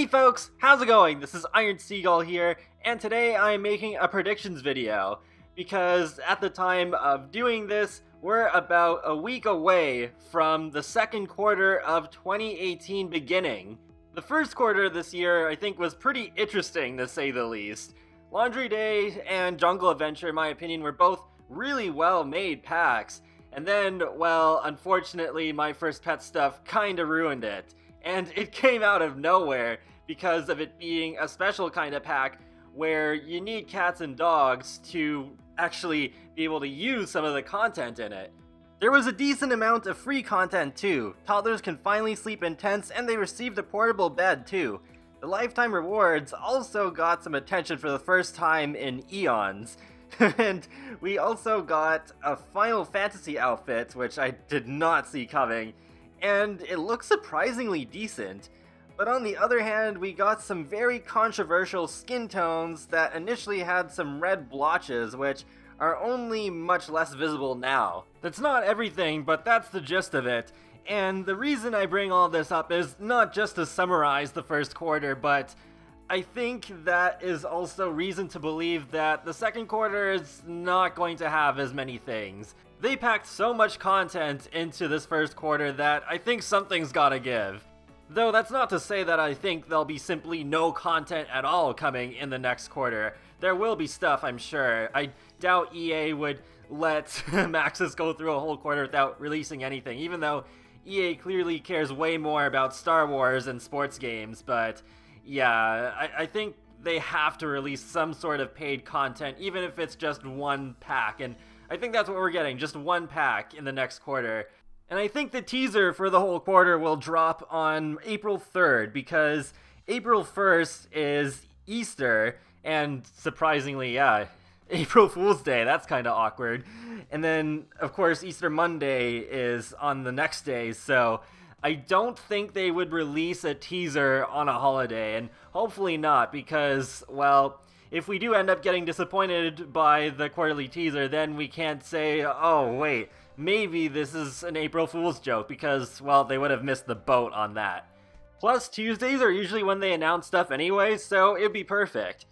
Hey folks, how's it going? This is Iron Seagull here, and today I'm making a predictions video, because at the time of doing this, we're about a week away from the second quarter of 2018 beginning. The first quarter this year I think was pretty interesting to say the least. Laundry Day and Jungle Adventure, in my opinion, were both really well made packs, and then, well, unfortunately my first pet stuff kinda ruined it. And it came out of nowhere because of it being a special kind of pack where you need cats and dogs to actually be able to use some of the content in it. There was a decent amount of free content too. Toddlers can finally sleep in tents, and they received a portable bed too. The lifetime rewards also got some attention for the first time in eons. And we also got a Final Fantasy outfit, which I did not see coming, and it looks surprisingly decent. But on the other hand, we got some very controversial skin tones that initially had some red blotches, which are only much less visible now. That's not everything, but that's the gist of it. And the reason I bring all this up is not just to summarize the first quarter, but I think that is also reason to believe that the second quarter is not going to have as many things. They packed so much content into this first quarter that I think something's gotta give. Though that's not to say that I think there'll be simply no content at all coming in the next quarter. There will be stuff, I'm sure. I doubt EA would let Maxis go through a whole quarter without releasing anything, even though EA clearly cares way more about Star Wars and sports games. But yeah, I think they have to release some sort of paid content, even if it's just one pack, and I think that's what we're getting, just one pack in the next quarter. And I think the teaser for the whole quarter will drop on April 3rd, because April 1st is Easter, and surprisingly, yeah, April Fool's Day, that's kind of awkward. And then, of course, Easter Monday is on the next day, so I don't think they would release a teaser on a holiday, and hopefully not, because, well, if we do end up getting disappointed by the quarterly teaser, then we can't say, oh wait, maybe this is an April Fool's joke, because, well, they would have missed the boat on that. Plus, Tuesdays are usually when they announce stuff anyway, so it'd be perfect.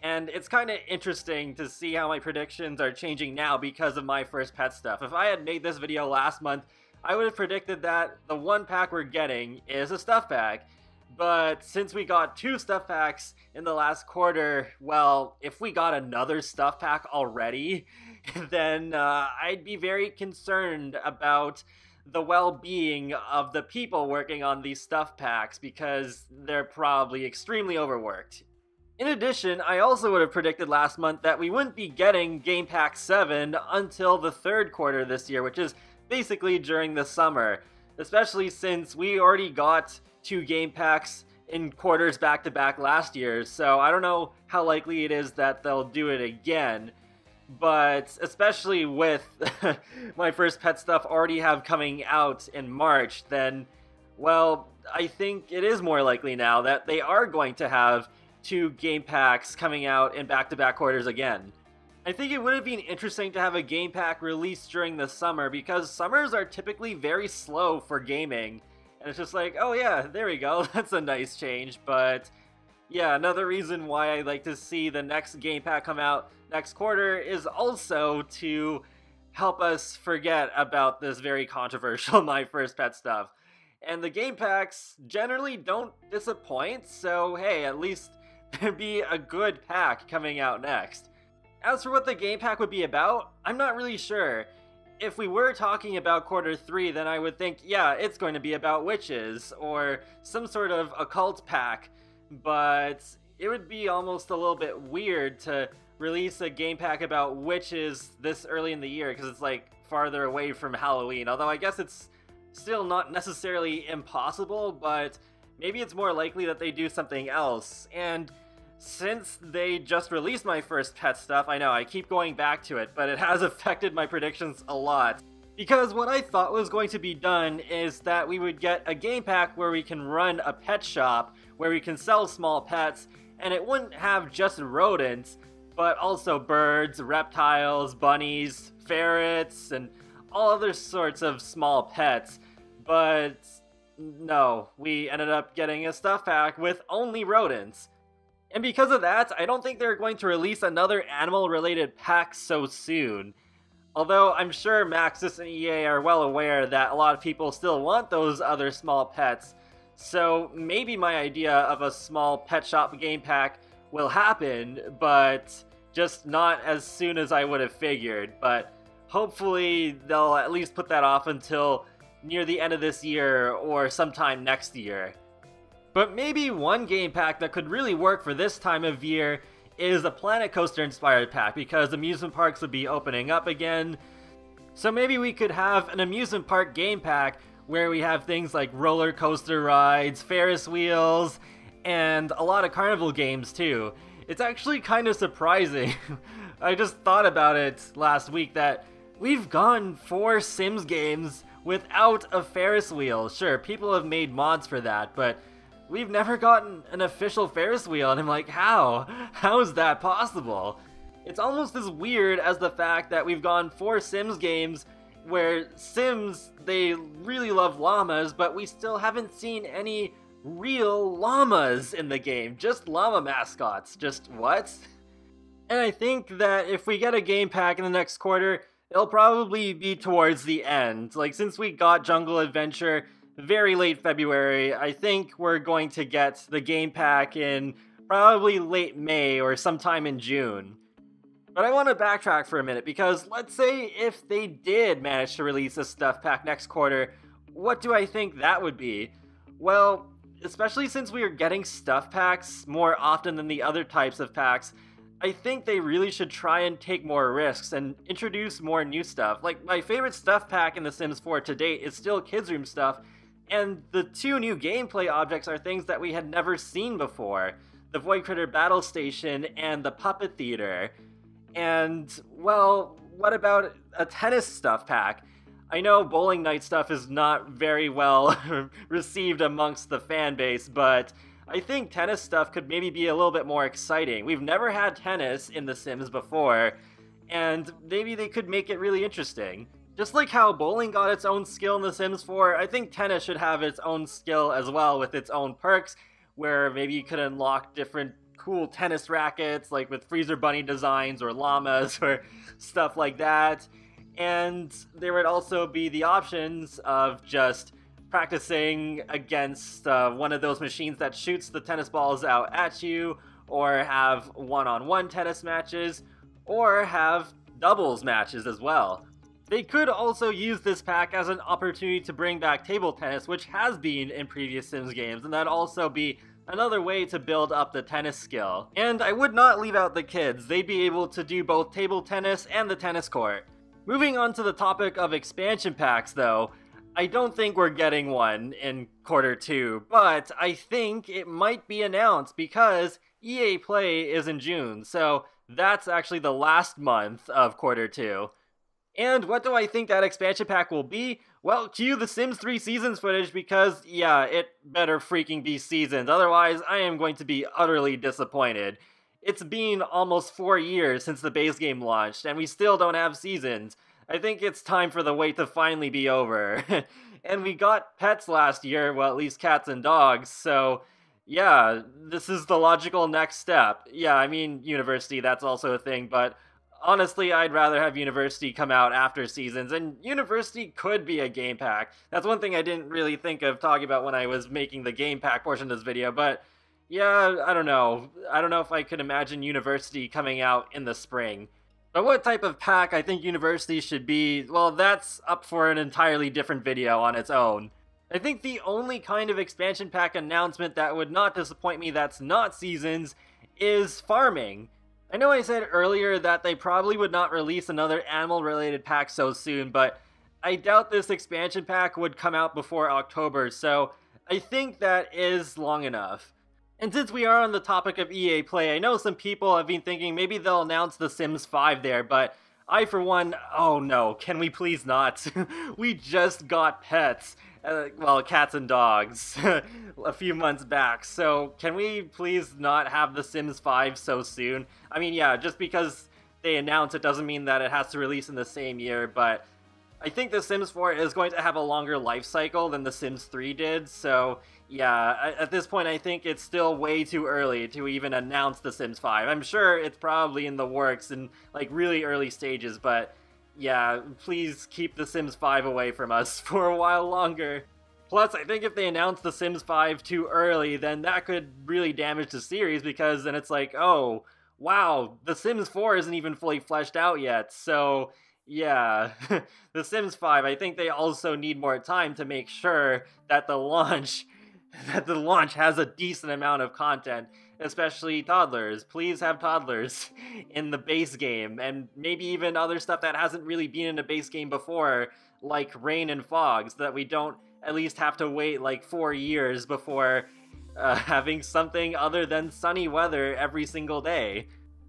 And it's kind of interesting to see how my predictions are changing now because of my first pet stuff. If I had made this video last month, I would have predicted that the one pack we're getting is a stuff pack. But since we got two stuff packs in the last quarter, well, if we got another stuff pack already, then I'd be very concerned about the well-being of the people working on these stuff packs, because they're probably extremely overworked. In addition, I also would have predicted last month that we wouldn't be getting Game Pack 7 until the third quarter this year, which is basically during the summer, especially since we already got two game packs in quarters back-to-back last year, so I don't know how likely it is that they'll do it again. But especially with my first pet stuff already have coming out in March, then, well, I think it is more likely now that they are going to have two game packs coming out in back-to-back quarters again. I think it would have been interesting to have a game pack released during the summer, because summers are typically very slow for gaming. And it's just like, oh yeah, there we go, that's a nice change. But yeah, another reason why I like to see the next game pack come out next quarter is also to help us forget about this very controversial My First Pet stuff. And the game packs generally don't disappoint, so hey, at least there'd be a good pack coming out next. As for what the game pack would be about, I'm not really sure. If we were talking about quarter 3, then I would think, yeah, it's going to be about witches, or some sort of occult pack, but it would be almost a little bit weird to release a game pack about witches this early in the year, because it's like farther away from Halloween, although I guess it's still not necessarily impossible, but maybe it's more likely that they do something else. And since they just released my first pet stuff, I know I keep going back to it, but it has affected my predictions a lot. Because what I thought was going to be done is that we would get a game pack where we can run a pet shop, where we can sell small pets, and it wouldn't have just rodents, but also birds, reptiles, bunnies, ferrets, and all other sorts of small pets. But no, we ended up getting a stuff pack with only rodents. And because of that, I don't think they're going to release another animal-related pack so soon. Although I'm sure Maxis and EA are well aware that a lot of people still want those other small pets, so maybe my idea of a small pet shop game pack will happen, but just not as soon as I would have figured. But hopefully they'll at least put that off until near the end of this year or sometime next year. But maybe one game pack that could really work for this time of year is a Planet Coaster inspired pack, because amusement parks would be opening up again. So maybe we could have an amusement park game pack where we have things like roller coaster rides, Ferris wheels, and a lot of carnival games too. It's actually kind of surprising. I just thought about it last week that we've gone 4 Sims games without a Ferris wheel. Sure, people have made mods for that, but we've never gotten an official Ferris wheel, and I'm like, how? How is that possible? It's almost as weird as the fact that we've gone 4 Sims games where Sims, they really love llamas, but we still haven't seen any real llamas in the game. Just llama mascots. Just what? And I think that if we get a game pack in the next quarter, it'll probably be towards the end. Like, since we got Jungle Adventure very late February, I think we're going to get the game pack in probably late May or sometime in June. But I want to backtrack for a minute, because let's say if they did manage to release a stuff pack next quarter, what do I think that would be? Well, especially since we are getting stuff packs more often than the other types of packs, I think they really should try and take more risks and introduce more new stuff. Like, my favorite stuff pack in The Sims 4 to date is still Kids Room stuff, and the 2 new gameplay objects are things that we had never seen before. The Void Critter Battle Station and the Puppet Theater. And, well, what about a tennis stuff pack? I know Bowling Night stuff is not very well received amongst the fan base, but I think tennis stuff could maybe be a little bit more exciting. We've never had tennis in The Sims before, and maybe they could make it really interesting. Just like how bowling got its own skill in The Sims 4, I think tennis should have its own skill as well, with its own perks, where maybe you could unlock different cool tennis rackets, like with Freezer Bunny designs or llamas or stuff like that. And there would also be the options of just practicing against one of those machines that shoots the tennis balls out at you, or have one-on-one tennis matches, or have doubles matches as well. They could also use this pack as an opportunity to bring back table tennis, which has been in previous Sims games, and that'd also be another way to build up the tennis skill. And I would not leave out the kids. They'd be able to do both table tennis and the tennis court. Moving on to the topic of expansion packs though, I don't think we're getting one in quarter 2, but I think it might be announced because EA Play is in June, so that's actually the last month of quarter 2. And what do I think that expansion pack will be? Well, cue the Sims 3 Seasons footage, because, yeah, it better freaking be Seasons, otherwise I am going to be utterly disappointed. It's been almost 4 years since the base game launched, and we still don't have Seasons. I think it's time for the wait to finally be over. And we got pets last year, well, at least cats and dogs, so yeah, this is the logical next step. Yeah, I mean, University, that's also a thing, but honestly, I'd rather have University come out after Seasons, and University could be a game pack. That's one thing I didn't really think of talking about when I was making the game pack portion of this video, but yeah, I don't know. I don't know if I could imagine University coming out in the spring. But what type of pack I think University should be, well, that's up for an entirely different video on its own. I think the only kind of expansion pack announcement that would not disappoint me that's not Seasons is farming. I know I said earlier that they probably would not release another animal-related pack so soon, but I doubt this expansion pack would come out before October, so I think that is long enough. And since we are on the topic of EA Play, I know some people have been thinking maybe they'll announce The Sims 5 there, but I, for one, oh no, can we please not? We just got pets. Well, cats and dogs, a few months back, so can we please not have The Sims 5 so soon? I mean, yeah, just because they announce it doesn't mean that it has to release in the same year, but I think The Sims 4 is going to have a longer life cycle than The Sims 3 did, so yeah, at this point I think it's still way too early to even announce The Sims 5. I'm sure it's probably in the works in like really early stages, but yeah, please keep The Sims 5 away from us for a while longer. Plus, I think if they announce The Sims 5 too early, then that could really damage the series, because then it's like, oh, wow, The Sims 4 isn't even fully fleshed out yet, so yeah, The Sims 5, I think they also need more time to make sure that the launch has a decent amount of content, especially toddlers. Please have toddlers in the base game, and maybe even other stuff that hasn't really been in a base game before, like rain and fog, so that we don't at least have to wait like 4 years before having something other than sunny weather every single day.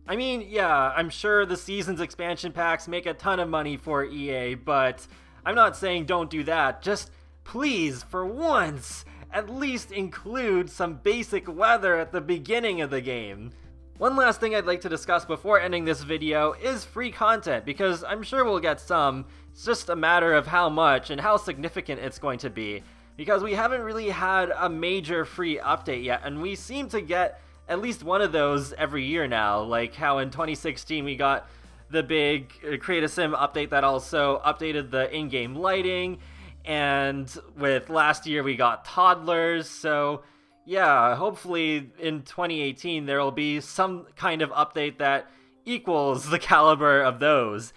I mean, yeah, I'm sure the season's expansion packs make a ton of money for EA, but I'm not saying don't do that. Just please, for once, at least include some basic weather at the beginning of the game. One last thing I'd like to discuss before ending this video is free content, because I'm sure we'll get some. It's just a matter of how much and how significant it's going to be, because we haven't really had a major free update yet, and we seem to get at least one of those every year now, like how in 2016 we got the big Create a Sim update that also updated the in-game lighting, and with last year we got toddlers, so yeah, hopefully in 2018 there will be some kind of update that equals the caliber of those.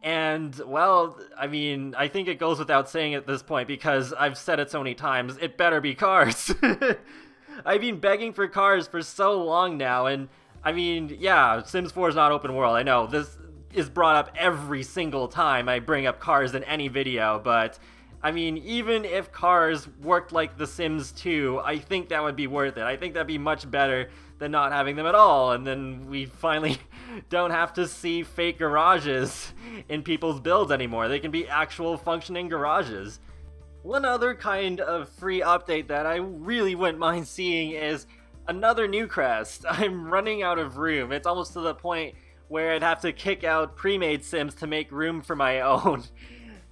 And, well, I mean, I think it goes without saying at this point, because I've said it so many times, it better be cars. I've been begging for cars for so long now, and I mean, yeah, Sims 4 is not open world, I know. This is brought up every single time I bring up cars in any video, but I mean, even if cars worked like The Sims 2, I think that would be worth it. I think that'd be much better than not having them at all, and then we finally don't have to see fake garages in people's builds anymore. They can be actual functioning garages. One other kind of free update that I really wouldn't mind seeing is another new crest. I'm running out of room. It's almost to the point where I'd have to kick out pre-made Sims to make room for my own.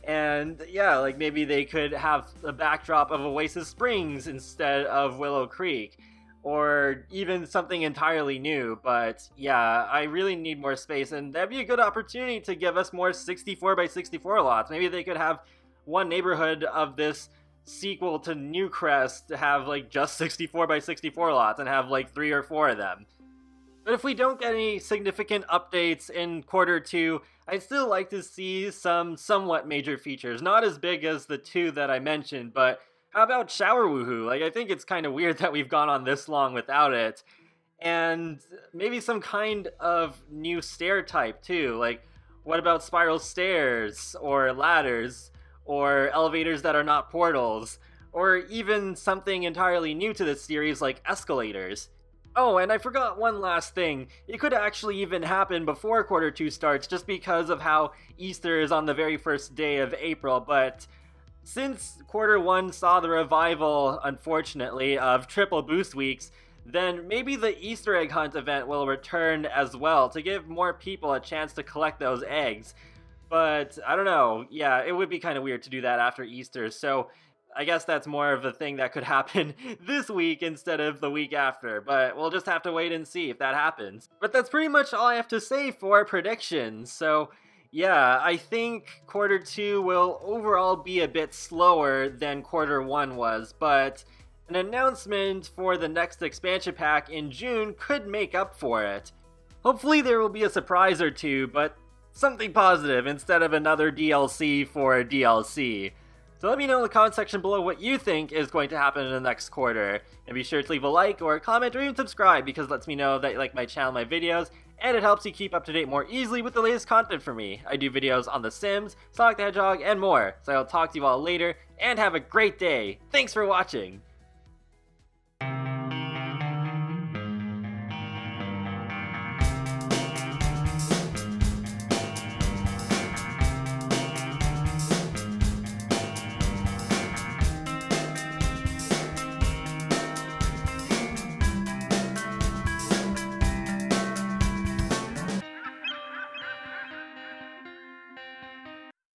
And yeah, like maybe they could have a backdrop of Oasis Springs instead of Willow Creek, or even something entirely new. But yeah, I really need more space, and that'd be a good opportunity to give us more 64x64 lots. Maybe they could have one neighborhood of this sequel to New Crest to have like just 64x64 lots and have like 3 or 4 of them. But if we don't get any significant updates in quarter 2, I'd still like to see some somewhat major features. Not as big as the 2 that I mentioned, but how about Shower Woohoo? Like, I think it's kind of weird that we've gone on this long without it. And maybe some kind of new stair type too. Like, what about spiral stairs, or ladders, or elevators that are not portals, or even something entirely new to this series like escalators. Oh, and I forgot one last thing. It could actually even happen before quarter 2 starts, just because of how Easter is on the very first day of April, but since quarter 1 saw the revival, unfortunately, of triple boost weeks, then maybe the Easter egg hunt event will return as well, to give more people a chance to collect those eggs. But, I don't know, yeah, it would be kind of weird to do that after Easter, so I guess that's more of a thing that could happen this week instead of the week after, but we'll just have to wait and see if that happens. But that's pretty much all I have to say for predictions, so yeah, I think quarter 2 will overall be a bit slower than quarter 1 was, but an announcement for the next expansion pack in June could make up for it. Hopefully there will be a surprise or two, but something positive instead of another DLC for DLC. So let me know in the comment section below what you think is going to happen in the next quarter. And be sure to leave a like or a comment or even subscribe, because it lets me know that you like my channel, my videos, and it helps you keep up to date more easily with the latest content from me. I do videos on The Sims, Sonic the Hedgehog, and more. So I'll talk to you all later, and have a great day. Thanks for watching!